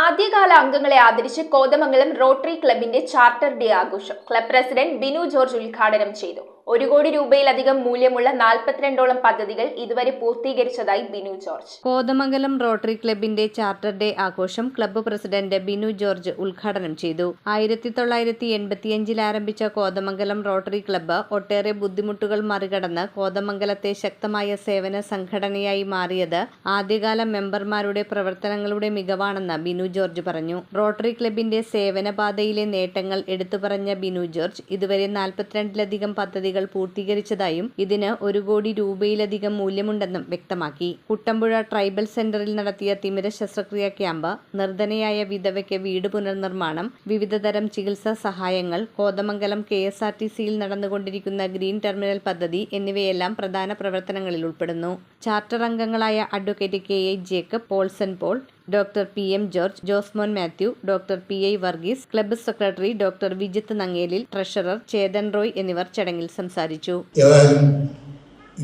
ആദ്യകാല അംഗങ്ങളെ ആദരിച്ച് കോതമംഗലം റോട്ടറി ക്ലബിന്റെ ചാർട്ടർ ഡേ ആഘോഷം ക്ലബ് പ്രസിഡന്റ് ബിനു ജോർജ് ഉദ്ഘാടനം ചെയ്തു. 1 കോടി രൂപയിലധികം മൂല്യമുള്ള 42ഓളം പദ്ധതികൾ ഇതുവരെ പൂർത്തീകരിച്ചതായി ബിനു ജോർജ്. കോതമംഗലം റോട്ടറി ക്ലബിന്റെ ചാർട്ടർ ഡേ ആഘോഷം ക്ലബ്ബ് പ്രസിഡന്റ് ബിനു ജോർജ് ഉദ്ഘാടനം ചെയ്തു. 1985 ആരംഭിച്ച കോതമംഗലം റോട്ടറി ക്ലബ്ബ് ഒട്ടേറെ ബുദ്ധിമുട്ടുകൾ മറികടന്ന് കോതമംഗലത്തെ ശക്തമായ സേവന സംഘടനയായി മാറിയത് ആദ്യകാല മെമ്പർമാരുടെ പ്രവർത്തനങ്ങളുടെ മികവാണെന്ന് ബിനു ജോർജ് പറഞ്ഞു. റോട്ടറി ക്ലബിന്റെ സേവനപാതയിലെ നേട്ടങ്ങൾ എടുത്തുപറഞ്ഞ ബിനു ജോർജ് ഇതുവരെ 42ലധികം പദ്ധതികൾ പൂർത്തീകരിച്ചതായും ഇതിന് 1 കോടി രൂപയിലധികം മൂല്യമുണ്ടെന്നും വ്യക്തമാക്കി. കുട്ടമ്പുഴ ട്രൈബൽ സെന്ററിൽ നടത്തിയ തിമിര ശസ്ത്രക്രിയാ ക്യാമ്പ്, നിർധനയായ വിധവയ്ക്ക് വീട് പുനർനിർമ്മാണം, വിവിധതരം ചികിത്സാ സഹായങ്ങൾ, കോതമംഗലം KSRTCയിൽ നടന്നുകൊണ്ടിരിക്കുന്ന ഗ്രീൻ ടെർമിനൽ പദ്ധതി എന്നിവയെല്ലാം പ്രധാന പ്രവർത്തനങ്ങളിൽ ഉൾപ്പെടുന്നു. ചാർട്ടർ അംഗങ്ങളായ advocate KI Jacob, Paulson Paul, doctor PM George, Josmon Mathew, doctor PI Varghese, club secretary doctor Vijith Nangelil, treasurer Chethan Roy എന്നിവർ ചടങ്ങിൽ സംസാരിച്ചു.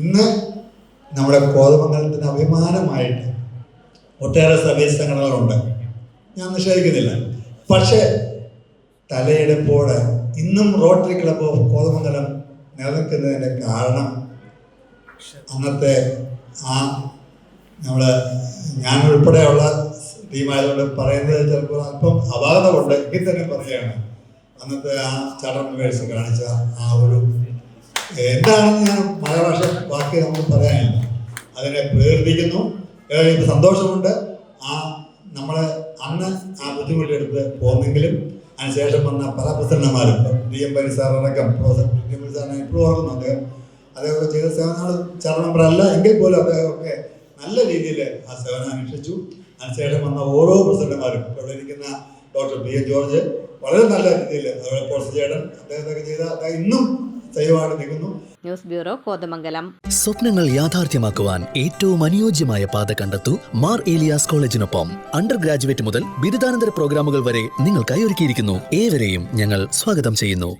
ഇന്ന് നമ്മുടെ കോതമംഗലത്തിന് അഭിമാനമായിട്ട് ഒട്ടേറെ സർവീസ് സംഘടനകളുണ്ട്, ഞാൻ നിഷേധിക്കുന്നില്ല. പക്ഷേ തലയെടുപ്പോടെ ഇന്നും റോട്ടറി ക്ലബ്ബ് ഓഫ് കോതമംഗലം നിലനിൽക്കുന്നതിൻ്റെ കാരണം അന്നത്തെ ഞാനുൾപ്പെടെയുള്ള ടീമായതുകൊണ്ട് പറയുന്നത് ചിലപ്പോൾ അല്പം അപാകതമുണ്ട്, എങ്കിൽ തന്നെ പറയുകയാണ്. അന്നത്തെ ചാർട്ടർ മെമ്പേഴ്സ് കാണിച്ച ഒരു എന്താണെന്ന് ഞാൻ മലയാള വാക്ക് നമുക്ക് പറയാനില്ല, അതിനെ പ്രകീർത്തിക്കുന്നു. സന്തോഷമുണ്ട്. നമ്മൾ അന്ന് ബുദ്ധിമുട്ടെടുത്ത് പോന്നെങ്കിലും അതിനുശേഷം വന്ന പല പ്രസിഡന്റുമാരും DM പരി സാർ അടക്കം, പ്രൊഫസർ DM പരി സാറിനെ ഇപ്പോഴും ഓർക്കുന്നു. അദ്ദേഹമൊക്കെ ചെയ്ത സേവനങ്ങൾ ചാർട്ടർ മെമ്പർ അല്ല എങ്കിൽ പോലും അദ്ദേഹമൊക്കെ നല്ല രീതിയിൽ ആ സേവനം അനുഷ്ഠിച്ചു. അതിനുശേഷം വന്ന ഓരോ പ്രസിഡന്റുമാരും, ഇവിടെ ഇരിക്കുന്ന ഡോക്ടർ PM ജോർജ് വളരെ നല്ല രീതിയിൽ, അതുപോലെ പോൾസൺ ചേട്ടൻ, അദ്ദേഹത്തൊക്കെ ചെയ്ത ഇന്നും സൈവമായിട്ട് നിൽക്കുന്നു. News bureau, Kothamangalam. സ്വപ്നങ്ങൾ യാഥാർത്ഥ്യമാക്കുവാൻ ഏറ്റവും അനുയോജ്യമായ പാത കണ്ടെത്തൂ മാർ ഏലിയാസ് കോളേജിനൊപ്പം. അണ്ടർ ഗ്രാജുവേറ്റ് മുതൽ ബിരുദാനന്തര പ്രോഗ്രാമുകൾ വരെ നിങ്ങൾക്കായി ഒരുക്കിയിരിക്കുന്നു. ഏവരെയും ഞങ്ങൾ സ്വാഗതം ചെയ്യുന്നു.